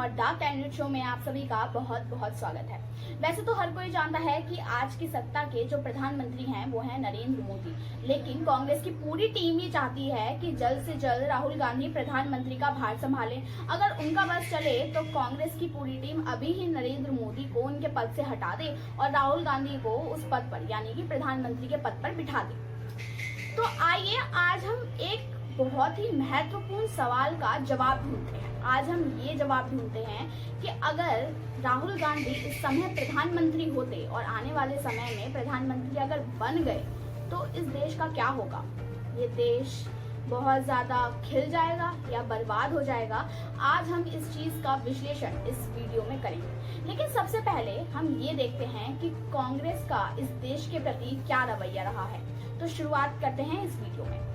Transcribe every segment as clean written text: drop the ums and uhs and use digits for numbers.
और dark candidate show में आप सभी का बहुत बहुत स्वागत है। वैसे तो हर कोई जानता है कि आज की सत्ता के जो प्रधानमंत्री हैं वो हैं नरेंद्र मोदी, लेकिन कांग्रेस की पूरी टीम ये चाहती है कि जल्द से जल्द राहुल गांधी प्रधानमंत्री का भार संभालें। अगर उनका बस चले तो कांग्रेस की पूरी टीम अभी ही नरेंद्र मोदी को उनके पद से हटा दे और राहुल गांधी को उस पद पर यानी कि प्रधानमंत्री के पद पर बिठा दे। तो आइए आज हम एक बहुत ही महत्वपूर्ण सवाल का जवाब ढूंढते हैं। आज हम ये जवाब ढूंढते हैं कि अगर राहुल गांधी इस समय प्रधानमंत्री होते और आने वाले समय में प्रधानमंत्री अगर बन गए तो इस देश का क्या होगा। ये देश बहुत ज्यादा खिल जाएगा या बर्बाद हो जाएगा। आज हम इस चीज का विश्लेषण इस वीडियो में करेंगे, लेकिन सबसे पहले हम ये देखते हैं कि कांग्रेस का इस देश के प्रति क्या रवैया रहा है। तो शुरुआत करते हैं इस वीडियो में।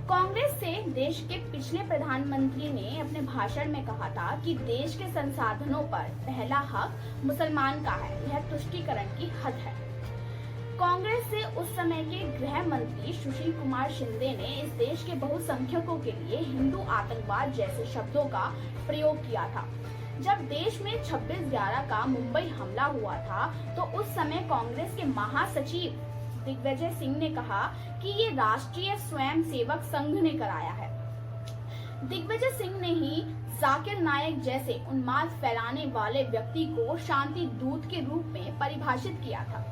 कांग्रेस से देश के पिछले प्रधानमंत्री ने अपने भाषण में कहा था कि देश के संसाधनों पर पहला हक मुसलमान का है, यह तुष्टीकरण की हद है। कांग्रेस से उस समय के गृह मंत्री सुशील कुमार शिंदे ने इस देश के बहुसंख्यकों के लिए हिंदू आतंकवाद जैसे शब्दों का प्रयोग किया था। जब देश में 26/11 का मुंबई हमला हुआ था तो उस समय कांग्रेस के महासचिव दिग्विजय सिंह ने कहा कि ये राष्ट्रीय स्वयंसेवक संघ ने कराया है। दिग्विजय सिंह ने ही जाकिर नायक जैसे उन्माद फैलाने वाले व्यक्ति को शांति दूत के रूप में परिभाषित किया था।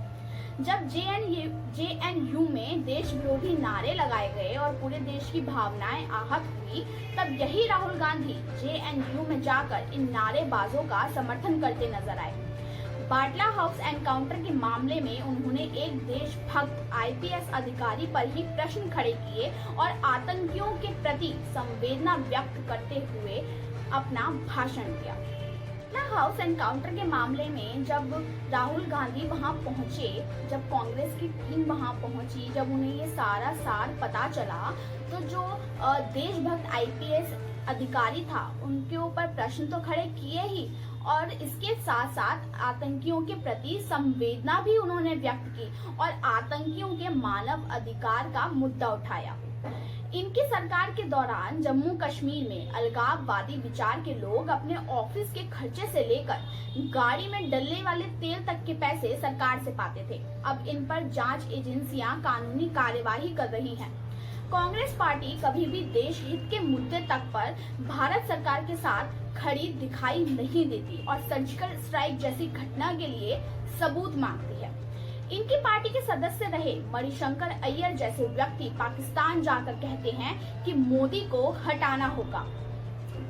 जब जेएनयू में देश विरोधी नारे लगाए गए और पूरे देश की भावनाएं आहत हुई, तब यही राहुल गांधी जेएनयू में जाकर इन नारेबाजों का समर्थन करते नजर आए। बाटला हाउस एनकाउंटर के मामले में उन्होंने एक देशभक्त आईपीएस अधिकारी पर ही प्रश्न खड़े किए और आतंकियों के प्रति संवेदना व्यक्त करते हुए अपना भाषण दिया। बाटला हाउस एनकाउंटर के मामले में जब राहुल गांधी वहां पहुंचे, जब कांग्रेस की टीम वहां पहुंची, जब उन्हें ये सारा सार पता चला, तो जो देशभक्त आईपीएस अधिकारी था उनके ऊपर प्रश्न तो खड़े किए ही और इसके साथ साथ आतंकियों के प्रति संवेदना भी उन्होंने व्यक्त की और आतंकियों के मानव अधिकार का मुद्दा उठाया। इनकी सरकार के दौरान जम्मू कश्मीर में अलगाववादी विचार के लोग अपने ऑफिस के खर्चे से लेकर गाड़ी में डलने वाले तेल तक के पैसे सरकार से पाते थे। अब इन पर जांच एजेंसियां कानूनी कार्यवाही कर रही हैं। कांग्रेस पार्टी कभी भी देश हित के मुद्दे तक पर भारत सरकार के साथ खड़ी दिखाई नहीं देती और सर्जिकल स्ट्राइक जैसी घटना के लिए सबूत मांगती है। इनकी पार्टी के सदस्य रहे मणिशंकर अय्यर जैसे व्यक्ति पाकिस्तान जाकर कहते हैं कि मोदी को हटाना होगा।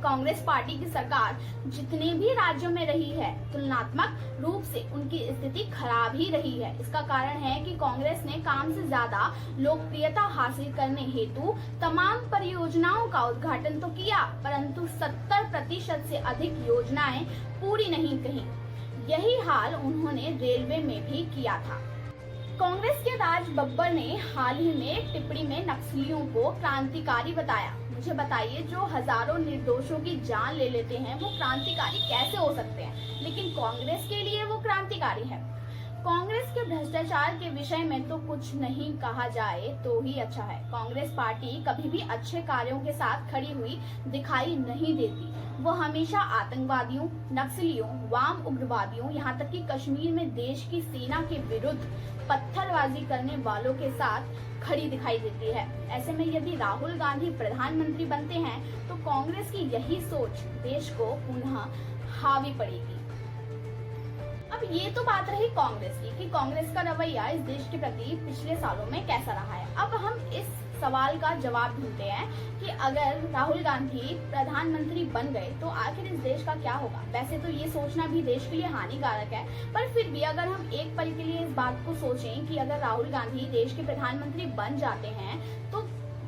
कांग्रेस पार्टी की सरकार जितने भी राज्यों में रही है, तुलनात्मक रूप से उनकी स्थिति खराब ही रही है। इसका कारण है कि कांग्रेस ने काम से ज्यादा लोकप्रियता हासिल करने हेतु तमाम परियोजनाओं का उद्घाटन तो किया, परंतु 70% से अधिक योजनाएं पूरी नहीं कहीं। यही हाल उन्होंने रेलवे में भी किया था। कांग्रेस के राज बब्बर ने हाल ही में टिप्पणी में नक्सलियों को क्रांतिकारी बताया। मुझे बताइए, जो हजारों निर्दोषों की जान ले लेते हैं वो क्रांतिकारी कैसे हो सकते हैं, लेकिन कांग्रेस के लिए वो क्रांतिकारी है। कांग्रेस के भ्रष्टाचार के विषय में तो कुछ नहीं कहा जाए तो ही अच्छा है। कांग्रेस पार्टी कभी भी अच्छे कार्यों के साथ खड़ी हुई दिखाई नहीं देती। वो हमेशा आतंकवादियों, नक्सलियों, वाम उग्रवादियों, यहाँ तक कि कश्मीर में देश की सेना के विरुद्ध पत्थरबाजी करने वालों के साथ खड़ी दिखाई देती है। ऐसे में यदि राहुल गांधी प्रधानमंत्री बनते हैं तो कांग्रेस की यही सोच देश को पुनः हावी पड़ेगी। अब ये तो बात रही कांग्रेस की कि कांग्रेस का रवैया इस देश के प्रति पिछले सालों में कैसा रहा है। अब हम इस सवाल का जवाब ढूंढते हैं कि अगर राहुल गांधी प्रधानमंत्री बन गए तो आखिर इस देश का क्या होगा। वैसे तो ये सोचना भी देश के लिए हानिकारक है, पर फिर भी अगर हम एक पल के लिए इस बात को सोचें कि अगर राहुल गांधी देश के प्रधानमंत्री बन जाते हैं तो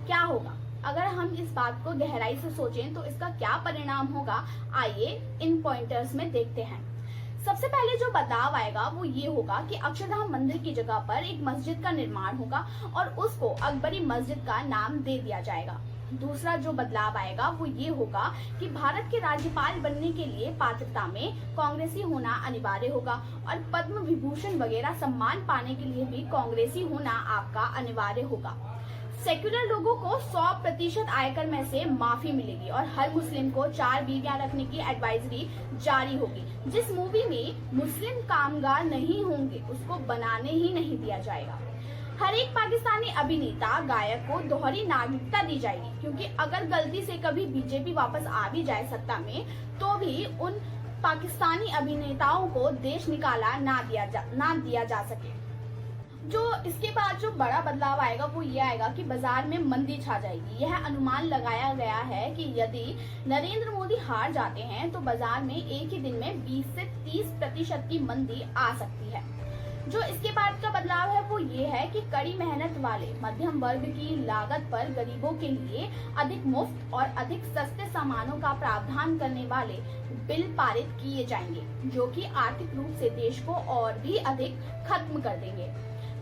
क्या होगा। अगर हम इस बात को गहराई से सोचें तो इसका क्या परिणाम होगा, आइए इन पॉइंटर्स में देखते हैं। सबसे पहले जो बदलाव आएगा वो ये होगा कि अक्षरधाम मंदिर की जगह पर एक मस्जिद का निर्माण होगा और उसको अकबरी मस्जिद का नाम दे दिया जाएगा। दूसरा जो बदलाव आएगा वो ये होगा कि भारत के राज्यपाल बनने के लिए पात्रता में कांग्रेसी होना अनिवार्य होगा और पद्म विभूषण वगैरह सम्मान पाने के लिए भी कांग्रेसी होना आपका अनिवार्य होगा। सेक्युलर लोगों को 100% आयकर में से माफी मिलेगी और हर मुस्लिम को 4 बीवियां रखने की एडवाइजरी जारी होगी। जिस मूवी में मुस्लिम कामगार नहीं होंगे उसको बनाने ही नहीं दिया जाएगा। हर एक पाकिस्तानी अभिनेता गायक को दोहरी नागरिकता दी जाएगी, क्योंकि अगर गलती से कभी बीजेपी वापस आ भी जाए सत्ता में तो भी उन पाकिस्तानी अभिनेताओं को देश निकाला ना दिया जा सके। जो इसके बाद जो बड़ा बदलाव आएगा वो ये आएगा कि बाजार में मंदी छा जाएगी। यह अनुमान लगाया गया है कि यदि नरेंद्र मोदी हार जाते हैं तो बाजार में एक ही दिन में 20 से 30% की मंदी आ सकती है। जो इसके बाद का बदलाव है वो ये है कि कड़ी मेहनत वाले मध्यम वर्ग की लागत पर गरीबों के लिए अधिक मुफ्त और अधिक सस्ते सामानों का प्रावधान करने वाले बिल पारित किए जाएंगे, जो कि आर्थिक रूप से देश को और भी अधिक खत्म कर देंगे।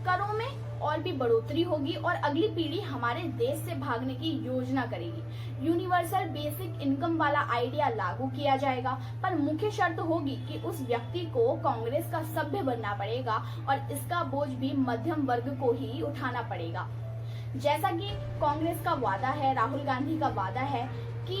करों में और भी बढ़ोतरी होगी और अगली पीढ़ी हमारे देश से भागने की योजना करेगी। यूनिवर्सल बेसिक इनकम वाला आइडिया लागू किया जाएगा, पर मुख्य शर्त होगी कि उस व्यक्ति को कांग्रेस का सभ्य बनना पड़ेगा और इसका बोझ भी मध्यम वर्ग को ही उठाना पड़ेगा। जैसा कि कांग्रेस का वादा है, राहुल गांधी का वादा है कि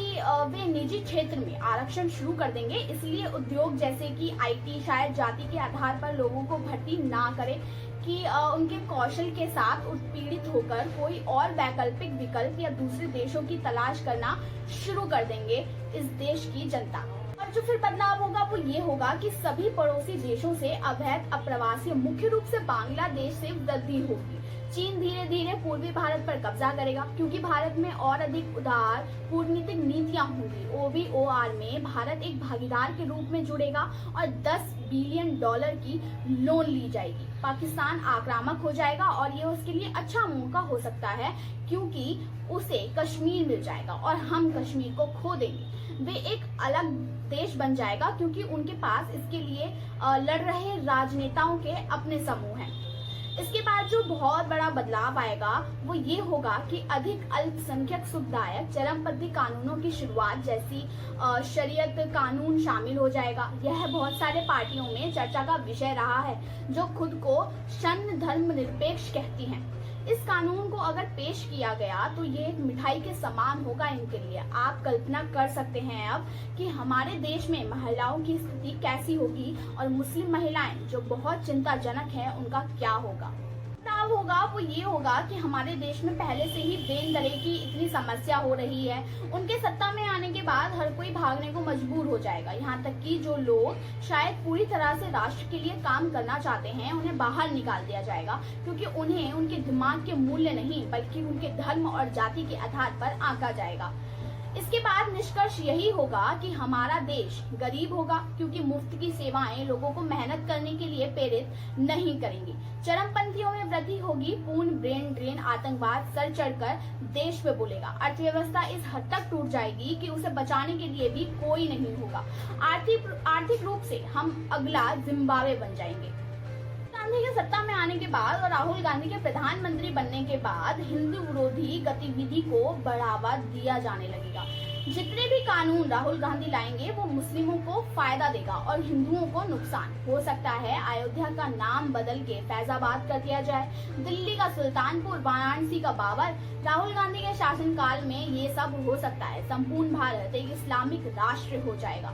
वे निजी क्षेत्र में आरक्षण शुरू कर देंगे, इसलिए उद्योग जैसे कि आईटी शायद जाति के आधार पर लोगों को भर्ती ना करे, कि उनके कौशल के साथ उत्पीड़ित होकर कोई और वैकल्पिक विकल्प या दूसरे देशों की तलाश करना शुरू कर देंगे इस देश की जनता। और जो फिर बदलाव होगा वो ये होगा कि सभी पड़ोसी देशों से अवैध अप्रवासी मुख्य रूप से बांग्लादेश से वृद्धि होगी। चीन धीरे धीरे पूर्वी भारत पर कब्जा करेगा, क्योंकि भारत में और अधिक उदार कूटनीतिक नीतियां होंगी। OBOR में भारत एक भागीदार के रूप में जुड़ेगा और $10 बिलियन की लोन ली जाएगी। पाकिस्तान आक्रामक हो जाएगा और ये उसके लिए अच्छा मौका हो सकता है, क्योंकि उसे कश्मीर मिल जाएगा और हम कश्मीर को खो देंगे। वे एक अलग देश बन जाएगा, क्योंकि उनके पास इसके लिए लड़ रहे राजनेताओं के अपने समूह हैं। इसके बाद जो बहुत बड़ा बदलाव आएगा वो ये होगा कि अधिक अल्पसंख्यक सुखदायक चरमपंथी कानूनों की शुरुआत, जैसी शरीयत कानून शामिल हो जाएगा। यह बहुत सारे पार्टियों में चर्चा का विषय रहा है, जो खुद को शन धर्मनिरपेक्ष कहती हैं। इस कानून को अगर पेश किया गया तो ये एक मिठाई के समान होगा इनके लिए। आप कल्पना कर सकते हैं अब कि हमारे देश में महिलाओं की स्थिति कैसी होगी और मुस्लिम महिलाएं जो बहुत चिंताजनक है उनका क्या होगा। बदलाव होगा वो ये होगा कि हमारे देश में पहले से ही बेनदरे की इतनी समस्या हो रही है, उनके सत्ता में आने के बाद हर कोई भागने को मजबूर हो जाएगा। यहाँ तक कि जो लोग शायद पूरी तरह से राष्ट्र के लिए काम करना चाहते हैं उन्हें बाहर निकाल दिया जाएगा, क्योंकि उन्हें उनके दिमाग के मूल्य नहीं बल्कि उनके धर्म और जाति के आधार पर आंका जाएगा। इसके बाद निष्कर्ष यही होगा कि हमारा देश गरीब होगा, क्योंकि मुफ्त की सेवाएं लोगों को मेहनत करने के लिए प्रेरित नहीं करेंगी। चरमपंथियों में वृद्धि होगी, पूर्ण ब्रेन ड्रेन आतंकवाद सर चढ़कर देश पे बोलेगा। अर्थव्यवस्था इस हद तक टूट जाएगी कि उसे बचाने के लिए भी कोई नहीं होगा। आर्थिक रूप से हम अगला जिम्बाब्वे बन जाएंगे। गांधी के सत्ता में आने के बाद और राहुल गांधी के प्रधानमंत्री बनने के बाद हिंदू विरोधी गतिविधि को बढ़ावा दिया जाने लगेगा। जितने भी कानून राहुल गांधी लाएंगे वो मुस्लिमों को फायदा देगा और हिंदुओं को नुकसान। हो सकता है अयोध्या का नाम बदल के फैजाबाद कर दिया जाए, दिल्ली का सुल्तानपुर, वाराणसी का बाबर। राहुल गांधी के शासनकाल में ये सब हो सकता है। संपूर्ण भारत एक इस्लामिक राष्ट्र हो जाएगा।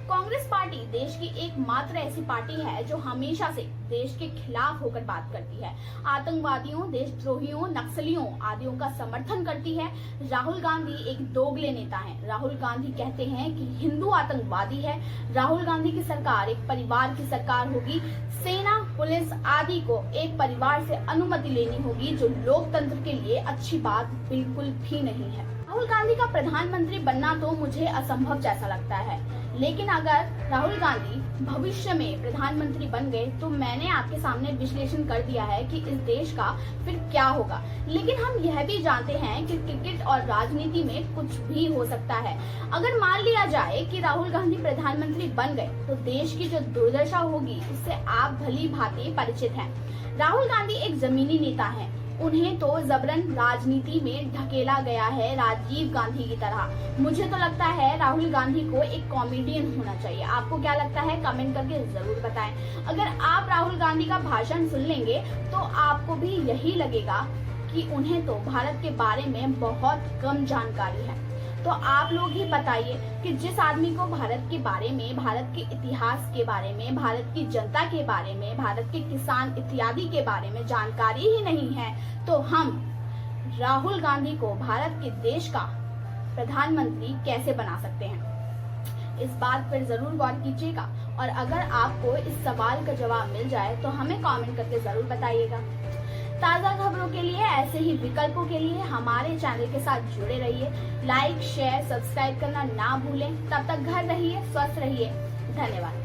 कांग्रेस पार्टी देश की एकमात्र ऐसी पार्टी है जो हमेशा से देश के खिलाफ होकर बात करती है। आतंकवादियों, देशद्रोहियों, नक्सलियों आदियों का समर्थन करती है। राहुल गांधी एक दोगले नेता हैं। राहुल गांधी कहते हैं कि हिंदू आतंकवादी है। राहुल गांधी की सरकार एक परिवार की सरकार होगी। सेना, पुलिस आदि को एक परिवार से अनुमति लेनी होगी, जो लोकतंत्र के लिए अच्छी बात बिल्कुल भी नहीं है। राहुल गांधी का प्रधानमंत्री बनना तो मुझे असंभव जैसा लगता है, लेकिन अगर राहुल गांधी भविष्य में प्रधानमंत्री बन गए तो मैंने आपके सामने विश्लेषण कर दिया है कि इस देश का फिर क्या होगा। लेकिन हम यह भी जानते हैं कि क्रिकेट और राजनीति में कुछ भी हो सकता है। अगर मान लिया जाए कि राहुल गांधी प्रधानमंत्री बन गए तो देश की जो दुर्दशा होगी उससे आप भली भांति परिचित हैं। राहुल गांधी एक जमीनी नेता हैं। उन्हें तो जबरन राजनीति में ढकेला गया है, राजीव गांधी की तरह। मुझे तो लगता है राहुल गांधी को एक कॉमेडियन होना चाहिए। आपको क्या लगता है कमेंट करके जरूर बताएं। अगर आप राहुल गांधी का भाषण सुन लेंगे तो आपको भी यही लगेगा कि उन्हें तो भारत के बारे में बहुत कम जानकारी है। तो आप लोग ही बताइए कि जिस आदमी को भारत के बारे में, भारत के इतिहास के बारे में, भारत की जनता के बारे में, भारत के किसान इत्यादि के बारे में जानकारी ही नहीं है, तो हम राहुल गांधी को भारत के देश का प्रधानमंत्री कैसे बना सकते हैं? इस बात पर जरूर गौर कीजिएगा और अगर आपको इस सवाल का जवाब मिल जाए तो हमें कमेंट करके जरूर बताइएगा। ताज़ा खबरों के लिए, ऐसे ही विकल्पों के लिए हमारे चैनल के साथ जुड़े रहिए। लाइक, शेयर, सब्सक्राइब करना ना भूलें। तब तक घर रहिए, स्वस्थ रहिए। धन्यवाद।